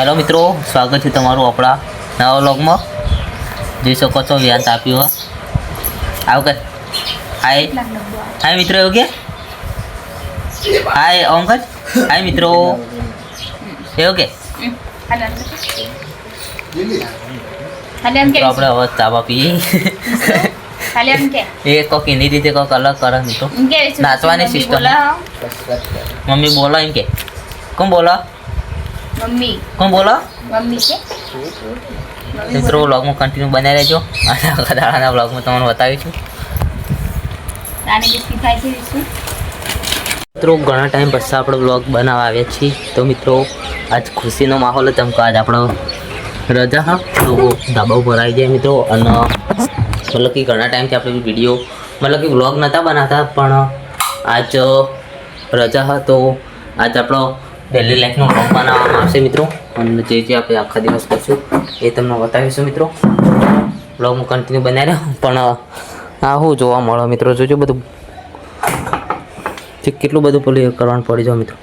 Hello मित्रों, स्वागत है तमारू अपना नवा व्लॉग में। જોઈ શકો છો વ્યાન તાપ્યું આવ કે હાય હાય મિત્રો એવું કે હાય અંકલ હાય મિત્રો એવું કે આપણે હવે ચાબા પીએ એ કોક એની રીતે કોક અલગ કરે મિત્રો નાચવાની સિસ્ટમ મમ્મી બોલો એમ કે કોણ બોલો મમ્મી કોણ બોલો મમ્મી છે મિત્રો વ્લોગમાં કન્ટિન્યુ બનાવી રહેજો અને આખા દાડાના વ્લોગમાં તમને બતાવીશું રાની બિસ્કી ખાય છે વિશે મિત્રો ઘણા ટાઈમ પછી આપણે વ્લોગ બનાવવા આવ્યા છીએ તો મિત્રો આજ ખુશીનો માહોલ હતો કેમ કે આજ આપણો રજા હા તો ધાબા ઉપર આવી જાય મિત્રો અને મતલબ કે ઘણા ટાઈમથી આપણે વિડીયો મતલબ કે વ્લોગ નહોતા બનાવતા પણ આજ રજા હા તો આજ આપણો ડેલી લાઈફનો વ્લોગ બનાવવામાં આવશે મિત્રો અને જે આપણે આખા દિવસ કરશું એ તમને બતાવીશું મિત્રો વ્લોગમાં કન્ટિન્યુ બનાવી રહ્યો પણ આ શું જોવા મળે મિત્રો જોજો બધું કેટલું બધું પેલું કરવાનું પડી જાય મિત્રો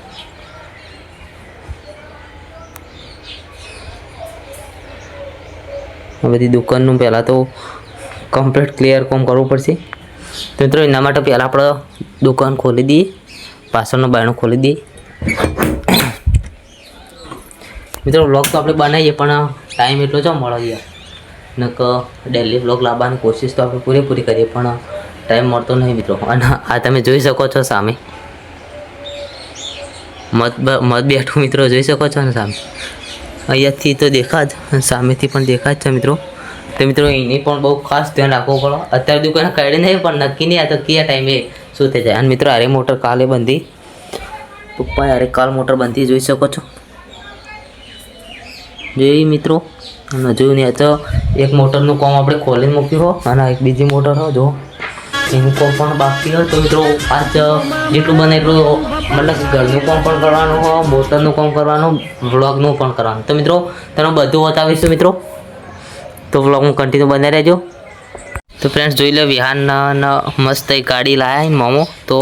આ બધી દુકાનનું પહેલાં તો કમ્પ્લીટ ક્લિયર કામ કરવું પડશે તો મિત્રો એના માટે પહેલાં આપણે દુકાન ખોલી દઈએ પાછળનું બાયણું ખોલી દઈએ મિત્રો વ્લોગ તો આપણે બનાવીએ પણ ટાઈમ એટલો જ મળે યાર નક ડેલી વ્લોગ લાવવાની કોશિશ તો આપણે પૂરેપૂરી કરીએ પણ ટાઈમ મળતો નહીં મિત્રો અને આ તમે જોઈ શકો છો સામે મત બેઠું મિત્રો જોઈ શકો છો ને સામે અહીંયાથી તો દેખા જ સામેથી પણ દેખા જ છે મિત્રો તો મિત્રો એની પણ બહુ ખાસ ધ્યાન રાખવું પડે અત્યારે દુકાને કાઢી નહીં પણ નક્કી નહીં આ તો કયા ટાઈમે શું થઈ જાય અને મિત્રો અરે મોટર કાલે બંધી પપ્પા અરે કાલ મોટર બંધી જોઈ શકો છો જોઈ મિત્રો અને જોયું નહીં તો એક મોટરનું કામ આપણે ખોલીને મૂક્યું હો અને એક બીજી મોટર હો જો એનું કામ પણ બાકી હોય તો મિત્રો આજ જેટલું બને એટલું મતલબ ઘરનું કામ પણ કરવાનું હોય મોટરનું કામ કરવાનું વ્લોગનું પણ કરવાનું તો મિત્રો તમે બધું બતાવીશું મિત્રો તો વ્લોગનું કન્ટિન્યુ બનાવી રહેજો તો ફ્રેન્ડ્સ જોઈ લો વિહાન મસ્ત એક ગાડી લાવ્યા મોમો તો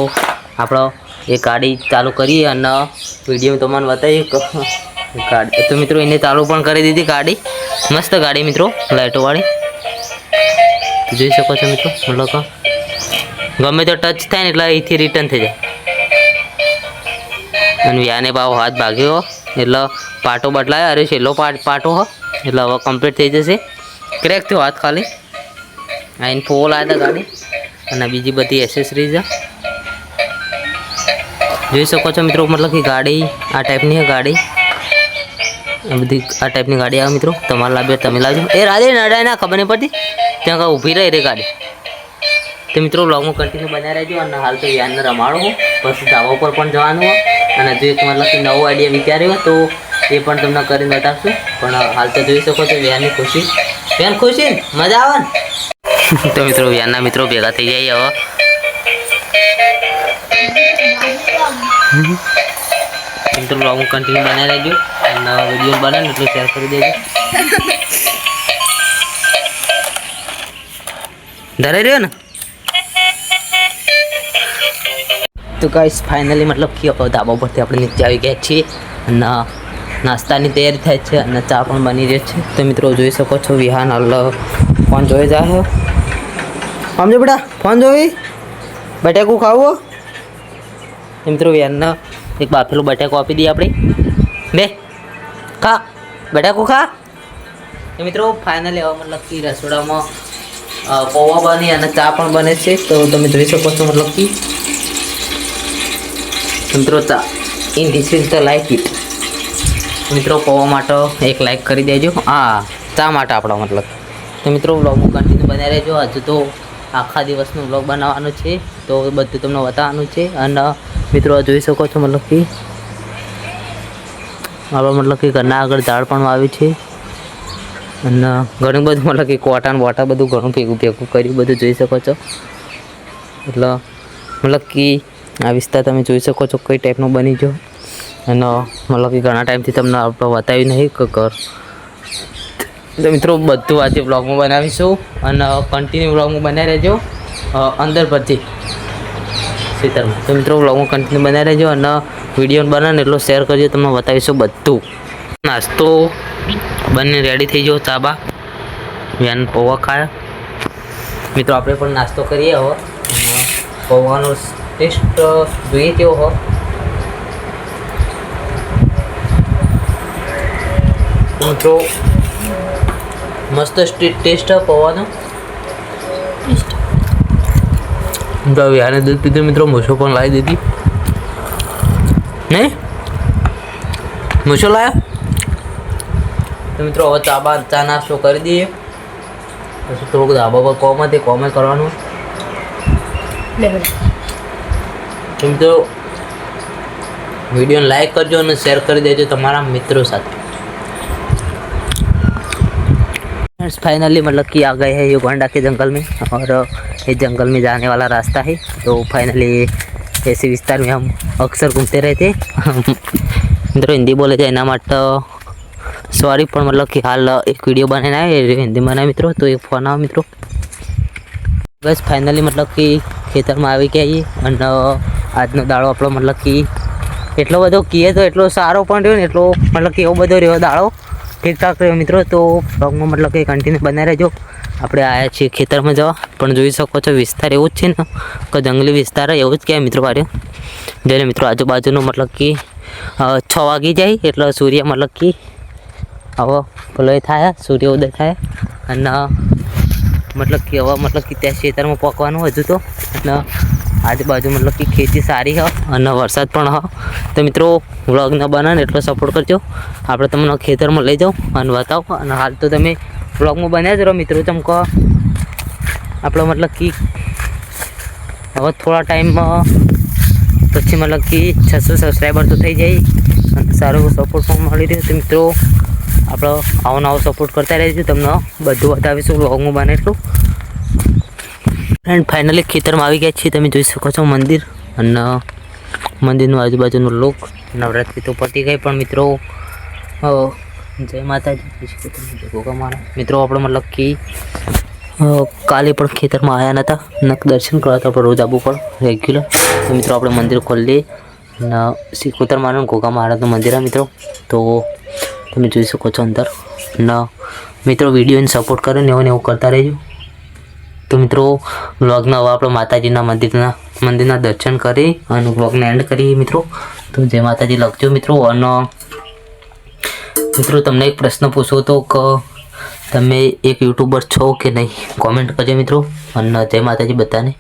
આપણે એ ગાડી ચાલુ કરીએ અને વિડીયો તમને બતાવીએ ગાડી તો મિત્રો એને ચાલુ પણ કરી દીધી ગાડી મસ્ત ગાડી મિત્રો લાઇટોવાળી જોઈ શકો છો મિત્રો મતલબ ગમે તો ટચ થાય ને એટલે અહીંથી રિટર્ન થઈ જાય અને વ્યાને ભાવ હાથ ભાગ્યો એટલે પાટો બદલાયો અરે છેલ્લો પાટો હો એટલે હવે કમ્પ્લીટ થઈ જશે ક્રેક થયો હાથ ખાલી આઈને ફોલ આવ્યા હતા ગાડી અને બીજી બધી એસેસરીઝ જોઈ શકો છો મિત્રો મતલબ કે ગાડી આ ટાઈપની ગાડી બધી આ ટાઈપની ગાડી આવે મિત્રો તમારે લાવ્યો તમે લાવજો એ રાધે નડાય ના ખબર નહીં પડતી ત્યાં કાં ઊભી રહી રે ગાડી તો મિત્રો વ્લોગમાં કન્ટિન્યુ બનાવી રહેજો અને હાલ તો વ્યાનને રમાડો હો પછી ધાબા ઉપર પણ જવાનું હોય અને જો એક મતલબ કે નવો આઈડિયા વિચાર્યો હોય તો એ પણ તમને કરીને બતાવશું પણ હાલ તો જોઈ શકો છો વ્યાનની ખુશી વ્યાન ખુશી મજા આવે ને તો મિત્રો વ્યાનના મિત્રો ભેગા થઈ જાય હવે મિત્રો વ્લોગમાં કન્ટિન્યુ બનાવી રહેજો અને વિડીયો બને ને એટલું શેર કરી દેજો ધરે રહ્યો ને તો ગાઈસ ફાઇનલી મતલબ કે ધાબા ઉપરથી આપણે નીચે આવી ગયા છીએ અને નાસ્તાની તૈયારી થાય છે અને ચા પણ બની રહી છે તો મિત્રો જોઈ શકો છો વિહાન હાલ ફોન જોઈ જાય સમજો બેટા ફોન જોઈ બટેકું ખાવું મિત્રો વિહાનને એક બાફેલું બટેકું આપી દઈએ આપણે બે ખા બટેકું ખા તો મિત્રો ફાઇનલી હવે મતલબ કે રસોડામાં પૌવા બની અને ચા પણ બને છે તો તમે જોઈ શકો છો મતલબ કે મિત્રો ચા in this is the like it મિત્રો પૌવા માટે એક લાઈક કરી દેજો હા ચા માટે આપણો મતલબ તો મિત્રો વ્લોગનું કન્ટિન્યુ બનાવી રહેજો હજુ તો આખા દિવસનું વ્લોગ બનાવવાનું છે તો બધું તમને બતાવવાનું છે અને મિત્રો જોઈ શકો છો મતલબ કે આપણે મતલબ કે ઘરના આગળ ઝાડ પણ વાવ્યું છે અને ઘણું બધું મતલબ કે કોટાન બોટા બધું ઘણું ભેગું કર્યું બધું જોઈ શકો છો એટલે મતલબ કે આ વિસ્તાર તમે જોઈ શકો છો કઈ ટાઈપનું બની ગયો અને મતલબ કે ઘણા ટાઈમથી તમને આપણે બતાવ્યું નહીં કે ઘર તો મિત્રો બધું આજે વ્લોગમાં બનાવીશું અને કન્ટિન્યુ વ્લોગમાં બનાવી રહેજો અંદર પરથી ખેતરમાં તો મિત્રો વ્લોગમાં કન્ટિન્યુ બનાવી રહેજો અને વિડીયો બને ને એટલો શેર કરજો તમને બતાવીશું બધું નાસ્તો બંને રેડી થઈ ગયો. ચા બા વેન પૌવા ખાયા. મિત્રો આપણે પણ નાસ્તો કરીએ હવે. પૌવાનો ટેસ્ટ જોઈએ કેવો હો. મિત્રો મસ્ત ટેસ્ટ પૌવાનો. તો વ્યાને દૂધ પીધું મિત્રો. મૂછો પણ લાવી દીધી નહીં. મૂછો લાવ્યા. તો મિત્રો હવે ચા નાસ્તો કરી દઈએ. પછી થોડુંક ધાબા પર કોમ હતી કોમે કરવાનું. તો મિત્રો वीडियो लाइक करजो और शेयर कर देजो तुम्हारा मित्रों साथ. फ्रेंड्स फाइनली मतलब कि आ गए हैं युगांडा के जंगल में और ये जंगल में जाने वाला रास्ता है. तो फाइनली ऐसे विस्तार में हम अक्सर घूमते रहते. मित्रों हिंदी बोले जाए एना માટે सॉरी પણ मतलब कि हाल एक वीडियो बनाना है हिंदी में बनाया मित्रों. तो एक फोन आओ मित्रों. बस फाइनली मतलब कि खेतर में આવી ગયા અને આજનો દાડો આપણો मतलब कि એટલો બધો કીએ તો એટલો સારો પણ રહ્યો ને એટલો मतलब कि એવો બધો રહ્યો દાડો ઠીકઠાક રહ્યો મિત્રો. તો બ્લોગમાં मतलब कि કન્ટિન્યુ બનાવી રહેજો. આપણે આવ્યા છીએ ખેતરમાં જવા પણ જોઈ શકો છો વિસ્તાર એવું જ છે ને કે જંગલી વિસ્તાર એવું જ કહેવાય મિત્રો. પાડ્યો જોઈને મિત્રો આજુબાજુનું मतलब कि 6 વાગી જાય એટલે સૂર્ય मतलब कि હવે પેલો એ થાય સૂર્ય ઉદય થાય અને मतलब कि હવે मतलब कि ત્યાં ખેતરમાં પકવાનું હજુ તો અને આજુબાજુ मतलब कि ખેતી સારી હ અને વરસાદ પણ હ. તો મિત્રો વ્લોગને બનાવે એટલો સપોર્ટ કરજો. આપણે તમને ખેતરમાં લઈ જાઉં અને બતાવો. અને હાલ તો તમે વ્લોગમાં બન્યા જ રહો મિત્રો. ચમકો આપણો मतलब कि હવે થોડા ટાઈમમાં પછી मतलब कि 600 સબસ્ક્રાઈબર તો થઈ જાય અને સારો સપોર્ટ પણ મળી રહ્યો. તો મિત્રો આપણો આવો નવો સપોર્ટ કરતા રહેજો. તમને બધું બતાવીશું વ્લોગમાં બને એટલું. ફ્રેન્ડ ફાઇનલી ખેતરમાં આવી ગયા છીએ. તમે જોઈ શકો છો મંદિર અને મંદિરનું આજુબાજુનો લોક. નવરાત્રિ તો પતી ગઈ પણ મિત્રો જય માતાજી. મિત્રો આપણે मतलब कि કાલે પણ ખેતરમાં આવ્યા નહોતા નક દર્શન કરવા તો રોજ આવવું પણ રેગ્યુલર. તો મિત્રો આપણે મંદિર ખોલી અને સિકોતર માનું ઘોઘા મહારાજનું મંદિર છે મિત્રો. તો તમે જોઈ શકો છો અંદર. અને મિત્રો વિડીયોને સપોર્ટ કરો ને એવું કરતા રહેજો. તો મિત્રો વ્લોગના હવે આપણે માતાજીના મંદિરના દર્શન કરી અને વ્લોગને એન્ડ કરીએ મિત્રો. તો જય માતાજી લખજો મિત્રો. અને મિત્રો તમને એક પ્રશ્ન પૂછવો હતો કે તમે એક યુટ્યુબર છો કે નહીં કોમેન્ટ કરજો મિત્રો. અને જય માતાજી બધાને.